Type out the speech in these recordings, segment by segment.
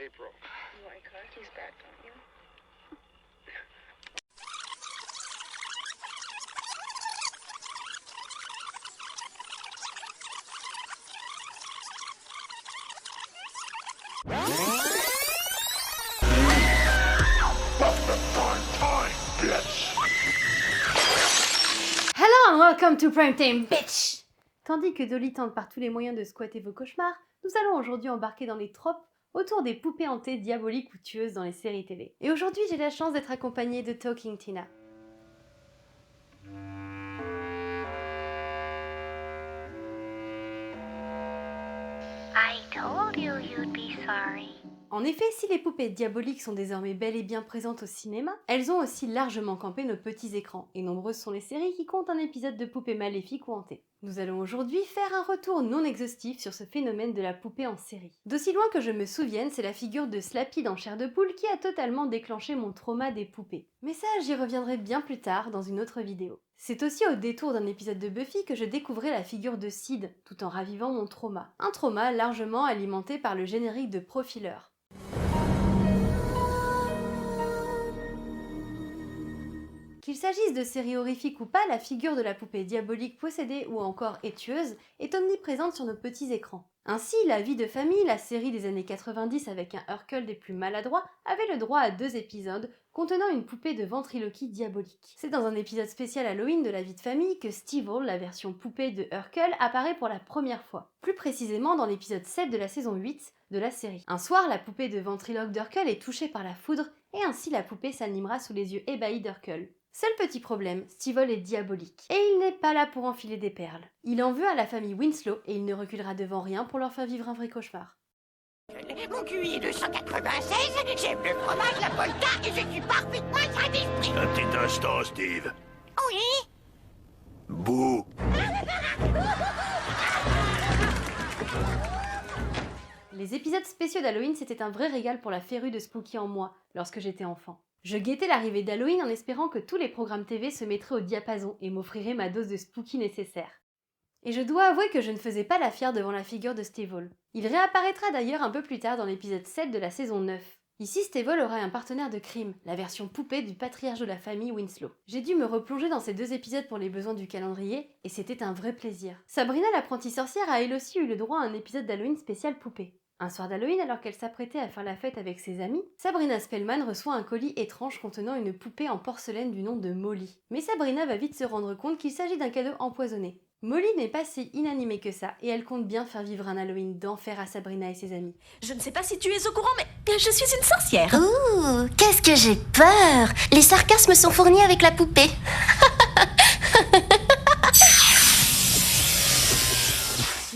April. You like hockey's back, don't you? Hello and welcome to Primetime, bitch! Tandis que Dolly tente par tous les moyens de squatter vos cauchemars, nous allons aujourd'hui embarquer dans les tropes autour des poupées hantées diaboliques ou tueuses dans les séries télé. Et aujourd'hui, j'ai la chance d'être accompagnée de Talking Tina. I told you you'd be sorry. En effet, si les poupées diaboliques sont désormais bel et bien présentes au cinéma, elles ont aussi largement campé nos petits écrans, et nombreuses sont les séries qui comptent un épisode de poupées maléfiques ou hantées. Nous allons aujourd'hui faire un retour non exhaustif sur ce phénomène de la poupée en série. D'aussi loin que je me souvienne, c'est la figure de Slappy dans Chair de Poule qui a totalement déclenché mon trauma des poupées. Mais ça, j'y reviendrai bien plus tard dans une autre vidéo. C'est aussi au détour d'un épisode de Buffy que je découvrais la figure de Sid, tout en ravivant mon trauma. Un trauma largement alimenté par le générique de Profiler. Qu'il s'agisse de séries horrifiques ou pas, la figure de la poupée diabolique possédée ou encore tueuse est omniprésente sur nos petits écrans. Ainsi, La Vie de famille, la série des années 90 avec un Urkel des plus maladroits, avait le droit à 2 épisodes contenant une poupée de ventriloquie diabolique. C'est dans un épisode spécial Halloween de La Vie de famille que Steve-O, la version poupée de Urkel, apparaît pour la première fois. Plus précisément dans l'épisode 7 de la saison 8 de la série. Un soir, la poupée de ventriloque d'Urkel est touchée par la foudre et ainsi la poupée s'animera sous les yeux ébahis d'Urkel. Seul petit problème, Steve-O est diabolique. Et il n'est pas là pour enfiler des perles. Il en veut à la famille Winslow et il ne reculera devant rien pour leur faire vivre un vrai cauchemar. Mon QI est 296, j'aime le fromage, la polka et je suis parfaitement sain d'esprit. Un petit instant, Steve. Oui. Bouh. Les épisodes spéciaux d'Halloween, c'était un vrai régal pour la férue de Spooky en moi, lorsque j'étais enfant. Je guettais l'arrivée d'Halloween en espérant que tous les programmes TV se mettraient au diapason et m'offriraient ma dose de Spooky nécessaire. Et je dois avouer que je ne faisais pas la fière devant la figure de Steve-O. Il réapparaîtra d'ailleurs un peu plus tard dans l'épisode 7 de la saison 9. Ici, Steve-O aura un partenaire de crime, la version poupée du patriarche de la famille Winslow. J'ai dû me replonger dans ces 2 épisodes pour les besoins du calendrier, et c'était un vrai plaisir. Sabrina l'apprentie sorcière a elle aussi eu le droit à un épisode d'Halloween spécial poupée. Un soir d'Halloween, alors qu'elle s'apprêtait à faire la fête avec ses amis, Sabrina Spellman reçoit un colis étrange contenant une poupée en porcelaine du nom de Molly. Mais Sabrina va vite se rendre compte qu'il s'agit d'un cadeau empoisonné. Molly n'est pas si inanimée que ça, et elle compte bien faire vivre un Halloween d'enfer à Sabrina et ses amis. Je ne sais pas si tu es au courant, mais je suis une sorcière. Ouh, qu'est-ce que j'ai peur! Les sarcasmes sont fournis avec la poupée.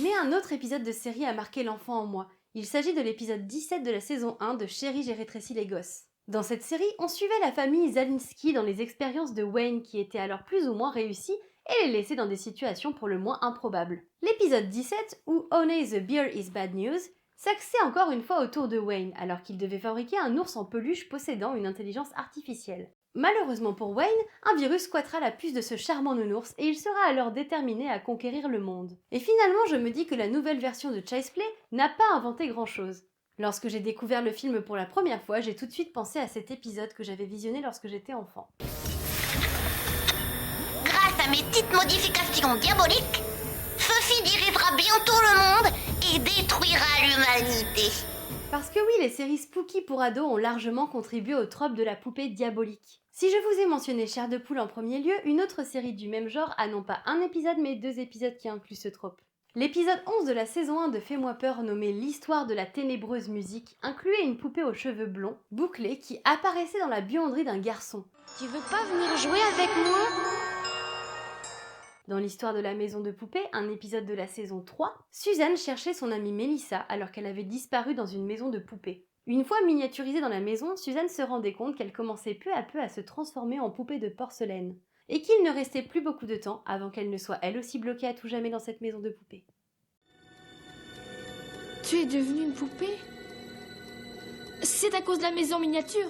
Mais un autre épisode de série a marqué l'enfant en moi. Il s'agit de l'épisode 17 de la saison 1 de Chérie, j'ai rétréci les gosses. Dans cette série, on suivait la famille Zalinski dans les expériences de Wayne qui étaient alors plus ou moins réussies et les laissait dans des situations pour le moins improbables. L'épisode 17, où Honey the Bear is Bad News, s'axait encore une fois autour de Wayne alors qu'il devait fabriquer un ours en peluche possédant une intelligence artificielle. Malheureusement pour Wayne, un virus squattera la puce de ce charmant nounours et il sera alors déterminé à conquérir le monde. Et finalement, je me dis que la nouvelle version de Child's Play n'a pas inventé grand-chose. Lorsque j'ai découvert le film pour la première fois, j'ai tout de suite pensé à cet épisode que j'avais visionné lorsque j'étais enfant. Grâce à mes petites modifications diaboliques, Fuffy dirigera bientôt le monde et détruira l'humanité. Parce que oui, les séries spooky pour ados ont largement contribué au trope de la poupée diabolique. Si je vous ai mentionné Chair de Poule en premier lieu, une autre série du même genre a non pas un épisode mais 2 épisodes qui incluent ce trope. L'épisode 11 de la saison 1 de Fais-moi peur nommé L'histoire de la ténébreuse musique incluait une poupée aux cheveux blonds, bouclée, qui apparaissait dans la buanderie d'un garçon. Tu veux pas venir jouer avec moi? Dans l'histoire de la maison de poupée, un épisode de la saison 3, Suzanne cherchait son amie Mélissa alors qu'elle avait disparu dans une maison de poupée. Une fois miniaturisée dans la maison, Suzanne se rendait compte qu'elle commençait peu à peu à se transformer en poupée de porcelaine, et qu'il ne restait plus beaucoup de temps avant qu'elle ne soit elle aussi bloquée à tout jamais dans cette maison de poupée. Tu es devenue une poupée? C'est à cause de la maison miniature?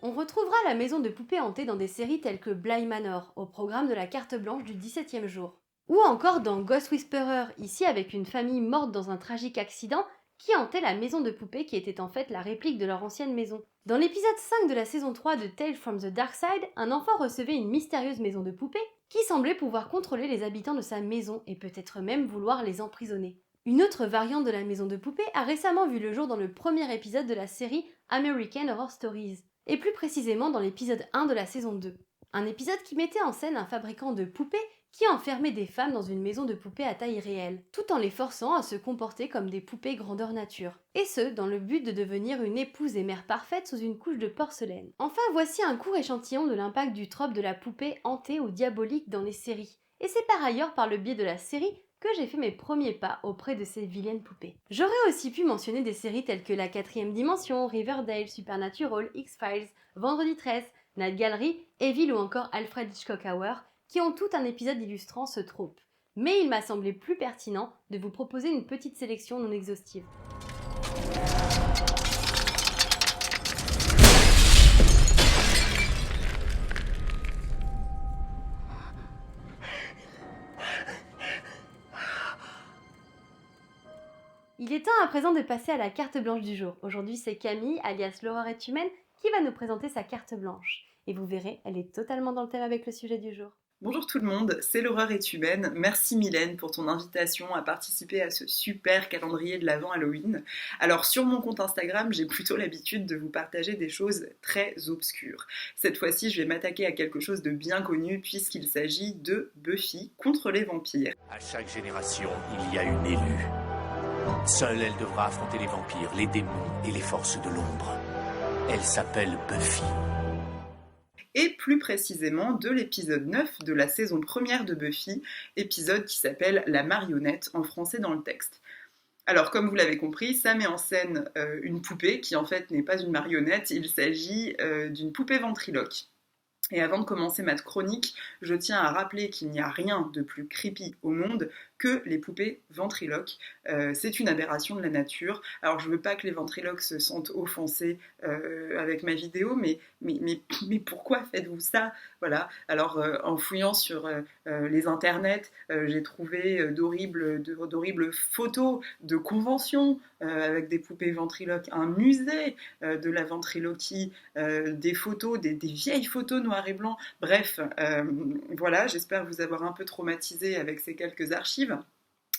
On retrouvera la maison de poupées hantée dans des séries telles que Bly Manor, au programme de la carte blanche du 17e jour. Ou encore dans Ghost Whisperer, ici avec une famille morte dans un tragique accident qui hantaient la maison de poupées qui était en fait la réplique de leur ancienne maison. Dans l'épisode 5 de la saison 3 de Tales from the Dark Side, un enfant recevait une mystérieuse maison de poupées qui semblait pouvoir contrôler les habitants de sa maison et peut-être même vouloir les emprisonner. Une autre variante de la maison de poupées a récemment vu le jour dans le premier épisode de la série American Horror Stories, et plus précisément dans l'épisode 1 de la saison 2. Un épisode qui mettait en scène un fabricant de poupées qui enfermait des femmes dans une maison de poupées à taille réelle, tout en les forçant à se comporter comme des poupées grandeur nature. Et ce, dans le but de devenir une épouse et mère parfaite sous une couche de porcelaine. Enfin, voici un court échantillon de l'impact du trope de la poupée hantée ou diabolique dans les séries. Et c'est par ailleurs par le biais de la série que j'ai fait mes premiers pas auprès de ces vilaines poupées. J'aurais aussi pu mentionner des séries telles que La 4ème Dimension, Riverdale, Supernatural, X-Files, Vendredi 13, Night Gallery, Evil ou encore Alfred Hitchcock Hour, qui ont tout un épisode illustrant ce trope. Mais il m'a semblé plus pertinent de vous proposer une petite sélection non exhaustive. Il est temps à présent de passer à la carte blanche du jour. Aujourd'hui, c'est Camille, alias l'horreur est humaine, qui va nous présenter sa carte blanche. Et vous verrez, elle est totalement dans le thème avec le sujet du jour. Bonjour tout le monde, c'est l'horreur est humaine. Merci Mylène pour ton invitation à participer à ce super calendrier de l'Avent Halloween. Alors sur mon compte Instagram, j'ai plutôt l'habitude de vous partager des choses très obscures. Cette fois-ci, je vais m'attaquer à quelque chose de bien connu puisqu'il s'agit de Buffy contre les vampires. À chaque génération, il y a une élue. Seule, elle devra affronter les vampires, les démons et les forces de l'ombre. Elle s'appelle Buffy. Et plus précisément de l'épisode 9 de la saison première de Buffy, épisode qui s'appelle « La marionnette » en français dans le texte. Alors comme vous l'avez compris, ça met en scène une poupée qui en fait n'est pas une marionnette, il s'agit d'une poupée ventriloque. Et avant de commencer ma chronique, je tiens à rappeler qu'il n'y a rien de plus creepy au monde que les poupées ventriloques. C'est une aberration de la nature. Alors je veux pas que les ventriloques se sentent offensés avec ma vidéo, mais pourquoi faites-vous ça? Voilà. Alors en fouillant sur les internets, j'ai trouvé d'horribles photos de conventions avec des poupées ventriloques, un musée de la ventriloquie, des photos, des vieilles photos noir et blanc. Bref, voilà, j'espère vous avoir un peu traumatisé avec ces quelques archives.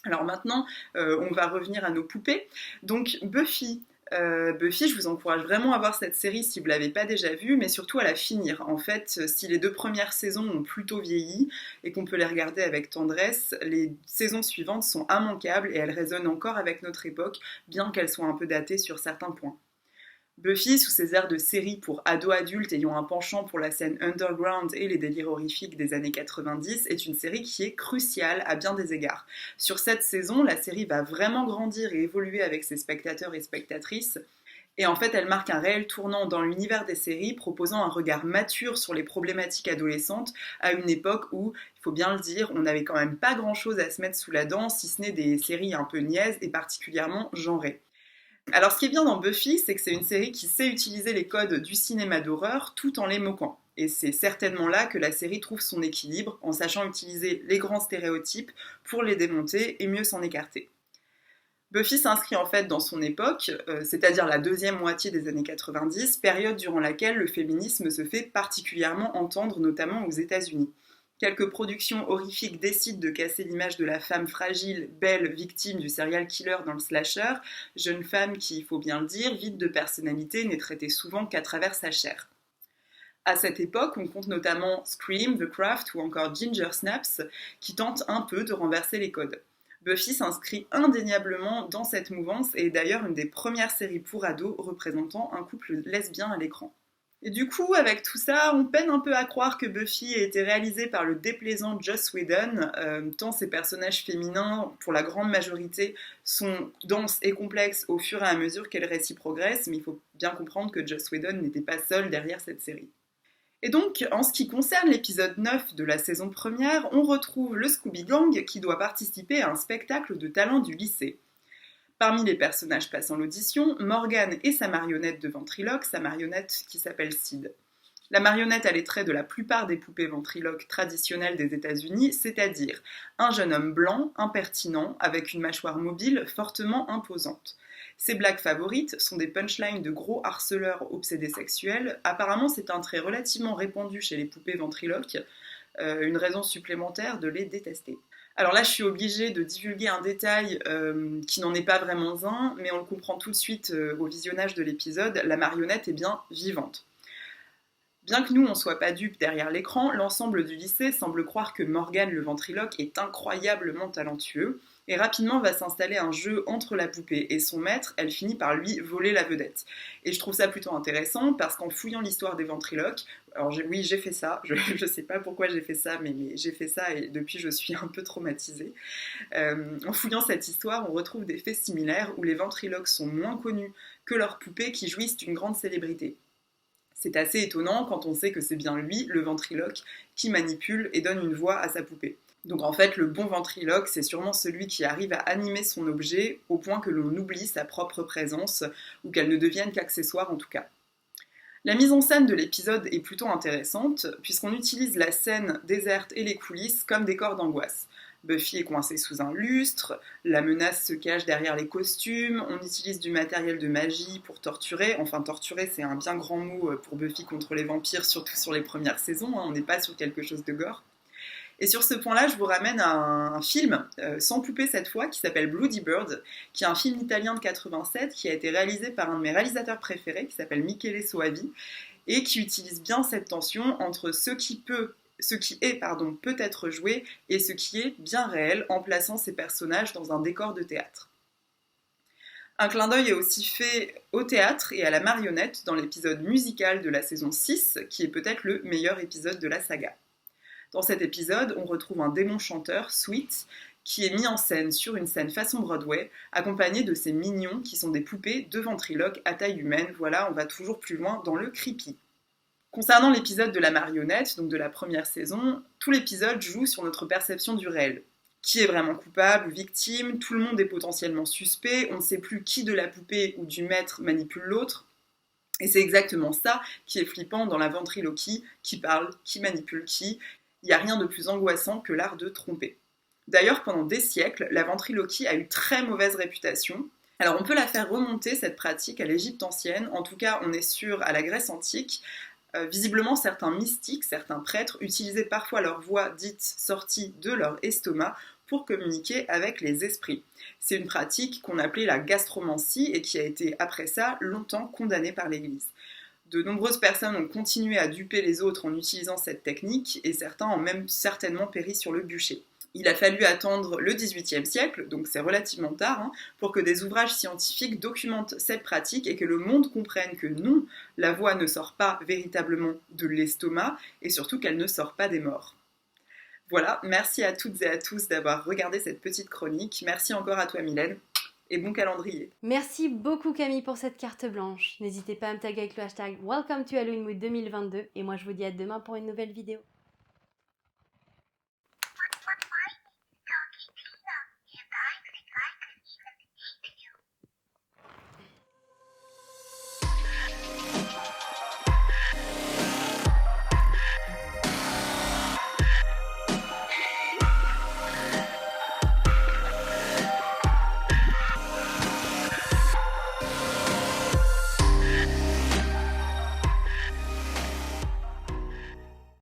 Alors maintenant, on va revenir à nos poupées. Donc Buffy, je vous encourage vraiment à voir cette série si vous ne l'avez pas déjà vue, mais surtout à la finir. En fait, si les 2 premières saisons ont plutôt vieilli et qu'on peut les regarder avec tendresse, les saisons suivantes sont immanquables et elles résonnent encore avec notre époque, bien qu'elles soient un peu datées sur certains points. Buffy, sous ses airs de série pour ados-adultes ayant un penchant pour la scène underground et les délires horrifiques des années 90, est une série qui est cruciale à bien des égards. Sur cette saison, la série va vraiment grandir et évoluer avec ses spectateurs et spectatrices. Et en fait, elle marque un réel tournant dans l'univers des séries, proposant un regard mature sur les problématiques adolescentes à une époque où, il faut bien le dire, on n'avait quand même pas grand-chose à se mettre sous la dent, si ce n'est des séries un peu niaises et particulièrement genrées. Alors ce qui est bien dans Buffy, c'est que c'est une série qui sait utiliser les codes du cinéma d'horreur tout en les moquant. Et c'est certainement là que la série trouve son équilibre, en sachant utiliser les grands stéréotypes pour les démonter et mieux s'en écarter. Buffy s'inscrit en fait dans son époque, c'est-à-dire la deuxième moitié des années 90, période durant laquelle le féminisme se fait particulièrement entendre, notamment aux États-Unis. Quelques productions horrifiques décident de casser l'image de la femme fragile, belle, victime du serial killer dans le slasher, jeune femme qui, il faut bien le dire, vide de personnalité, n'est traitée souvent qu'à travers sa chair. À cette époque, on compte notamment Scream, The Craft ou encore Ginger Snaps, qui tentent un peu de renverser les codes. Buffy s'inscrit indéniablement dans cette mouvance et est d'ailleurs une des premières séries pour ados représentant un couple lesbien à l'écran. Et du coup, avec tout ça, on peine un peu à croire que Buffy ait été réalisée par le déplaisant Joss Whedon, tant ses personnages féminins, pour la grande majorité, sont denses et complexes au fur et à mesure que le récit progresse, mais il faut bien comprendre que Joss Whedon n'était pas seul derrière cette série. Et donc, en ce qui concerne l'épisode 9 de la saison première, on retrouve le Scooby Gang qui doit participer à un spectacle de talent du lycée. Parmi les personnages passant l'audition, Morgan et sa marionnette de ventriloque, sa marionnette qui s'appelle Sid. La marionnette a les traits de la plupart des poupées ventriloques traditionnelles des États-Unis, c'est-à-dire un jeune homme blanc, impertinent, avec une mâchoire mobile fortement imposante. Ses blagues favorites sont des punchlines de gros harceleurs obsédés sexuels. Apparemment, c'est un trait relativement répandu chez les poupées ventriloques, une raison supplémentaire de les détester. Alors là, je suis obligée de divulguer un détail qui n'en est pas vraiment un, mais on le comprend tout de suite au visionnage de l'épisode, la marionnette est bien vivante. Bien que nous, on ne soit pas dupes derrière l'écran, l'ensemble du lycée semble croire que Morgan le ventriloque est incroyablement talentueux, et rapidement va s'installer un jeu entre la poupée et son maître, elle finit par lui voler la vedette. Et je trouve ça plutôt intéressant, parce qu'en fouillant l'histoire des ventriloques, alors oui, j'ai fait ça, je sais pas pourquoi j'ai fait ça, mais j'ai fait ça et depuis je suis un peu traumatisée. En fouillant cette histoire, on retrouve des faits similaires où les ventriloques sont moins connus que leurs poupées qui jouissent d'une grande célébrité. C'est assez étonnant quand on sait que c'est bien lui, le ventriloque, qui manipule et donne une voix à sa poupée. Donc en fait, le bon ventriloque, c'est sûrement celui qui arrive à animer son objet au point que l'on oublie sa propre présence, ou qu'elle ne devienne qu'accessoire en tout cas. La mise en scène de l'épisode est plutôt intéressante, puisqu'on utilise la scène déserte et les coulisses comme décor d'angoisse. Buffy est coincée sous un lustre, la menace se cache derrière les costumes, on utilise du matériel de magie pour torturer, enfin torturer c'est un bien grand mot pour Buffy contre les vampires, surtout sur les premières saisons, on n'est pas sur quelque chose de gore. Et sur ce point-là, je vous ramène à un film, sans poupée cette fois, qui s'appelle Bloody Bird, qui est un film italien de 87, qui a été réalisé par un de mes réalisateurs préférés, qui s'appelle Michele Soavi, et qui utilise bien cette tension entre ce qui est peut être joué et ce qui est bien réel, en plaçant ces personnages dans un décor de théâtre. Un clin d'œil est aussi fait au théâtre et à la marionnette dans l'épisode musical de la saison 6, qui est peut-être le meilleur épisode de la saga. Dans cet épisode, on retrouve un démon chanteur, Sweet, qui est mis en scène sur une scène façon Broadway, accompagné de ses mignons qui sont des poupées de ventriloques à taille humaine. Voilà, on va toujours plus loin dans le creepy. Concernant l'épisode de la marionnette, donc de la première saison, tout l'épisode joue sur notre perception du réel. Qui est vraiment coupable ou victime, tout le monde est potentiellement suspect, on ne sait plus qui de la poupée ou du maître manipule l'autre. Et c'est exactement ça qui est flippant dans la ventriloquie, qui parle, qui manipule qui. Il n'y a rien de plus angoissant que l'art de tromper. D'ailleurs, pendant des siècles, la ventriloquie a eu très mauvaise réputation. Alors on peut la faire remonter, cette pratique, à l'Égypte ancienne, en tout cas on est sûr à la Grèce antique. Visiblement, certains mystiques, certains prêtres utilisaient parfois leur voix dite sortie de leur estomac pour communiquer avec les esprits. C'est une pratique qu'on appelait la gastromancie et qui a été, après ça, longtemps condamnée par l'Église. De nombreuses personnes ont continué à duper les autres en utilisant cette technique et certains ont même certainement péri sur le bûcher. Il a fallu attendre le XVIIIe siècle, donc c'est relativement tard, pour que des ouvrages scientifiques documentent cette pratique et que le monde comprenne que non, la voix ne sort pas véritablement de l'estomac et surtout qu'elle ne sort pas des morts. Voilà, merci à toutes et à tous d'avoir regardé cette petite chronique. Merci encore à toi Mylène et bon calendrier. Merci beaucoup Camille pour cette carte blanche. N'hésitez pas à me taguer avec le hashtag Welcome to Halloween Mood 2022 et moi je vous dis à demain pour une nouvelle vidéo.